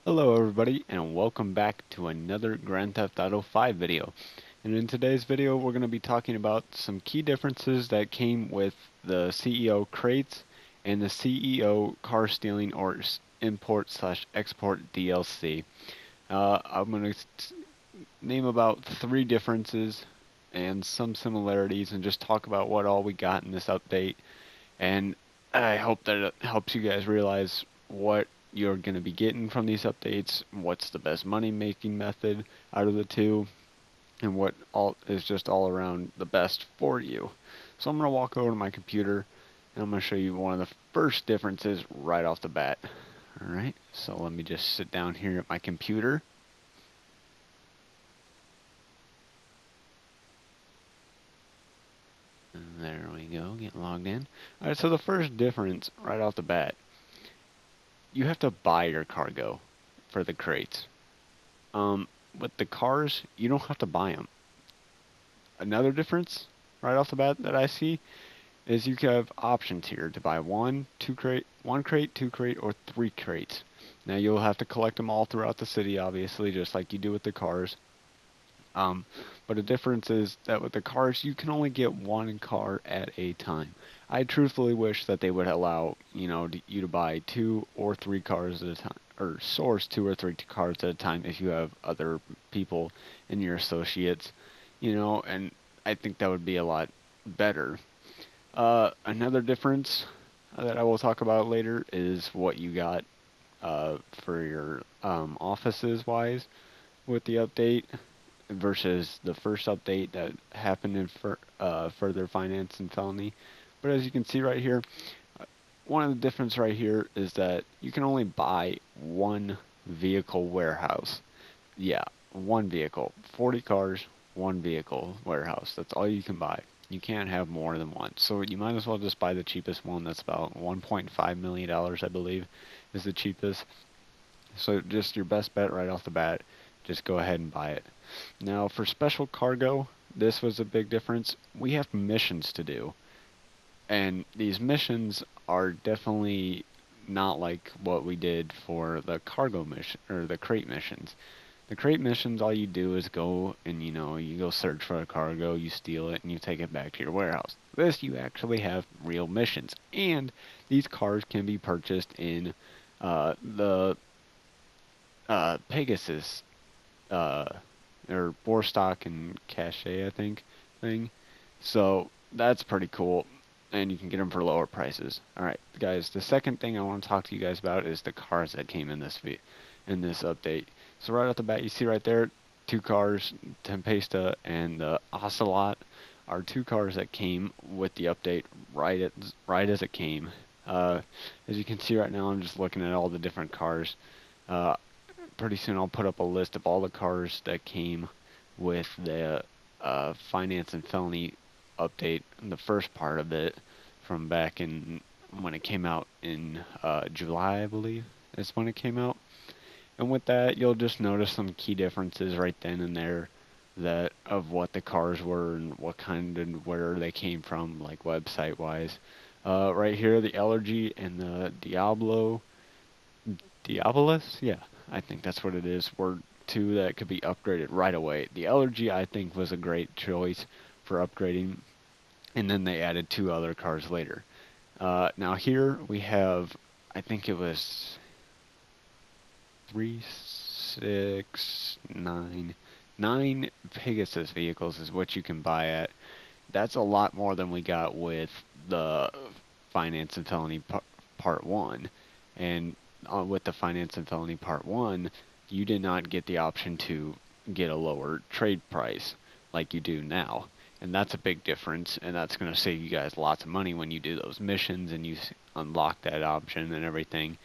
Hello everybody and welcome back to another Grand Theft Auto 5 video. And in today's video we're going to be talking about some key differences that came with the CEO crates and the CEO car stealing or import slash export DLC. I'm going to name about 3 differences and some similarities and just talk about what all we got in this update. And I hope that it helps you guys realize what you're going to be getting from these updates, what's the best money making method out of the two, and what all is just all around the best for you. So I'm going to walk over to my computer and I'm going to show you one of the first differences right off the bat. Alright, so let me just sit down here at my computer. And there we go, get logged in. Alright, so the first difference right off the bat, you have to buy your cargo for the crates. With the cars, you don't have to buy them. Another difference right off the bat that I see is you can have options here to buy one crate, 2 crate, or 3 crates. Now you'll have to collect them all throughout the city, obviously, just like you do with the cars. But the difference is that with the cars, you can only get one car at a time. I truthfully wish that they would allow, you to buy 2 or 3 cars at a time, or source 2 or 3 cars at a time if you have other people in your associates, and I think that would be a lot better. Another difference that I will talk about later is what you got for your offices wise with the update versus the first update that happened in further finance and felony. But as you can see right here, one of the difference right here is that you can only buy one vehicle warehouse. Yeah, one vehicle. 40 cars, one vehicle warehouse. That's all you can buy. You can't have more than one. So you might as well just buy the cheapest one. That's about $1.5 million, I believe, is the cheapest. So just your best bet right off the bat, just go ahead and buy it. Now for special cargo, this was a big difference. We have missions to do. And these missions are definitely not like what we did for the cargo mission or the crate missions. The crate missions, all you do is go and you go search for a cargo, you steal it, and you take it back to your warehouse. This you actually have real missions, and these cars can be purchased in the Pegasus or Bostock and Cache, I think, thing. So that's pretty cool, and you can get them for lower prices. All right, guys. The second thing I want to talk to you guys about is the cars that came in this update. So right off the bat, you see right there, 2 cars, Tempesta and the Ocelot are 2 cars that came with the update right as it came. As you can see right now, I'm just looking at all the different cars. Pretty soon I'll put up a list of all the cars that came with the finance and felony update, the first part of it from back in when it came out in July, I believe, is when it came out. And with that, you'll just notice some key differences right then and there that of what the cars were and what kind and where they came from, like website wise. Right here, the Allergy and the Diabolus, yeah, I think that's what it is, were 2 that could be upgraded right away. The Allergy, I think, was a great choice for upgrading, and then they added 2 other cars later. Now here we have, I think it was 3, 6, 9 Pegasus vehicles is what you can buy at. That's a lot more than we got with the Finance and Felony Part 1. And with the Finance and Felony Part 1, you did not get the option to get a lower trade price like you do now. And that's a big difference, and that's going to save you guys lots of money when you do those missions and you unlock that option and everything.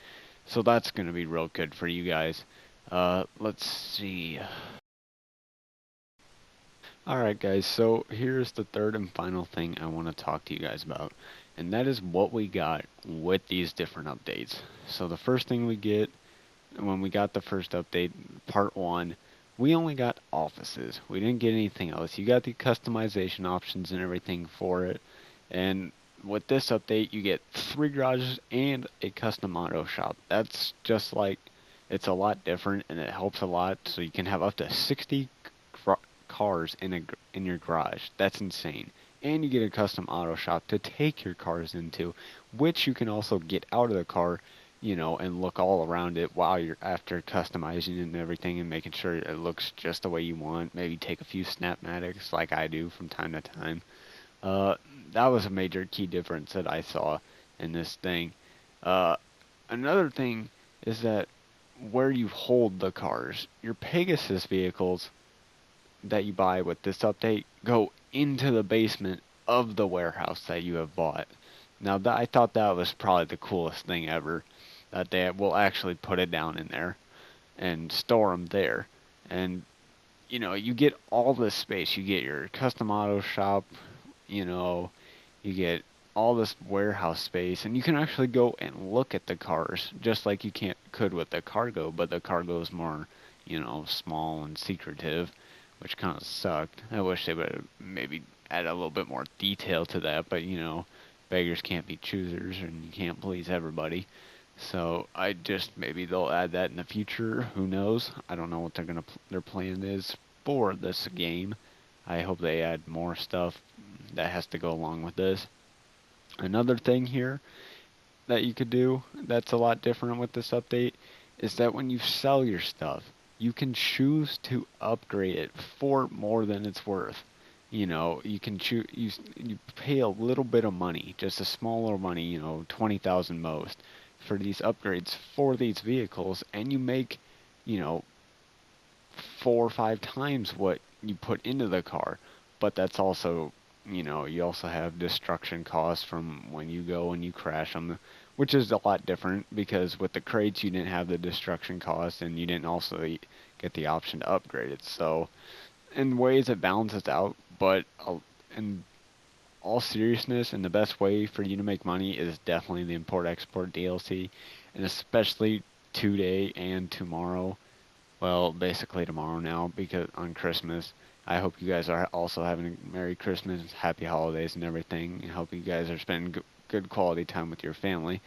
So that's going to be real good for you guys. Let's see. Alright guys, so here's the third and final thing I want to talk to you guys about. And that is what we got with these different updates. So the first thing we get, when we got the first update, part 1, we only got offices. We didn't get anything else. You got the customization options and everything for it. And with this update, you get 3 garages and a custom auto shop. That's just like It's a lot different, and it helps a lot. So you can have up to 60 cars in your garage. That's insane. And you get a custom auto shop to take your cars into, which you can also get out of the car, and look all around it while you're after customizing it and everything and making sure it looks just the way you want. Maybe take a few Snapmatics like I do from time to time. Uh, that was a major key difference that I saw in this thing. Uh, Another thing is that where you hold the cars, your Pegasus vehicles that you buy with this update go into the basement of the warehouse that you have bought. Now, I thought that was probably the coolest thing ever, that they will actually put it down in there and store them there. And, you get all this space. You get your custom auto shop, you know, you get all this warehouse space, and you can actually go and look at the cars, just like you could with the cargo, but the cargo is more, small and secretive, which kind of sucked. I wish they would maybe add a little bit more detail to that, but beggars can't be choosers, and you can't please everybody. So maybe they'll add that in the future. Who knows? I don't know what their plan is for this game. I hope they add more stuff that has to go along with this. Another thing here that you could do that's a lot different with this update is that when you sell your stuff, you can choose to upgrade it for more than it's worth. You can choose, you pay a little bit of money, just a small little money, 20,000 most, for these upgrades for these vehicles, and you make, you know, 4 or 5 times what you put into the car. But that's also, you also have destruction costs from when you go and you crash them, which is a lot different because with the crates you didn't have the destruction costs and you didn't also get the option to upgrade it. So in ways it balances out, but in all seriousness, and the best way for you to make money is definitely the import-export DLC, and especially today and tomorrow. Well, basically tomorrow now, because on Christmas. I hope you guys are also having a Merry Christmas, Happy Holidays, and everything. I hope you guys are spending good quality time with your family.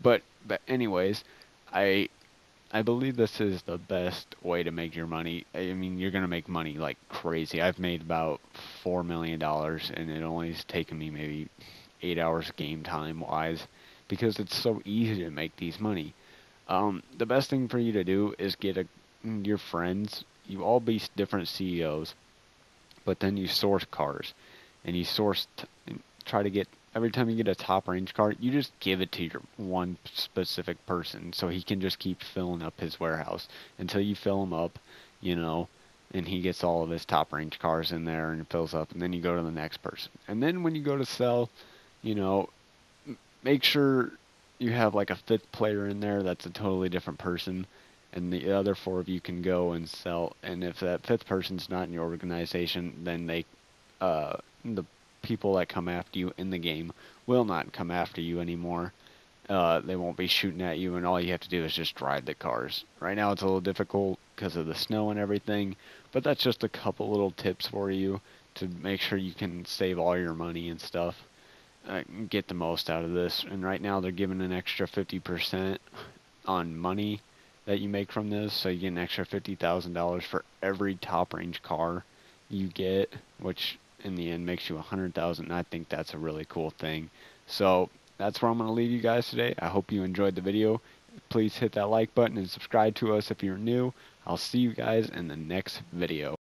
But anyways, I I believe this is the best way to make your money. I mean, you're gonna make money like crazy. I've made about $4 million, and it only has taken me maybe 8 hours game time wise, because it's so easy to make these money. The best thing for you to do is get your friends. You all be different CEOs, but then you source cars, and you try to get every time you get a top range car, you just give it to your one specific person, so he can just keep filling up his warehouse until you fill him up, you know, and he gets all of his top range cars in there and it fills up, and then you go to the next person. And then when you go to sell, you know, make sure you have like a fifth player in there that's a totally different person, and the other four of you can go and sell. And if that fifth person's not in your organization, then the people that come after you in the game will not come after you anymore. They won't be shooting at you, and all you have to do is just drive the cars. Right now it's a little difficult because of the snow and everything, but that's just a couple little tips for you to make sure you can save all your money and stuff. Get the most out of this. And right now they're giving an extra 50% on money that you make from this, so you get an extra $50,000 for every top range car you get, which in the end makes you 100,000. And I think that's a really cool thing. So that's where I'm going to leave you guys today. I hope you enjoyed the video. Please hit that like button and subscribe to us if you're new. I'll see you guys in the next video.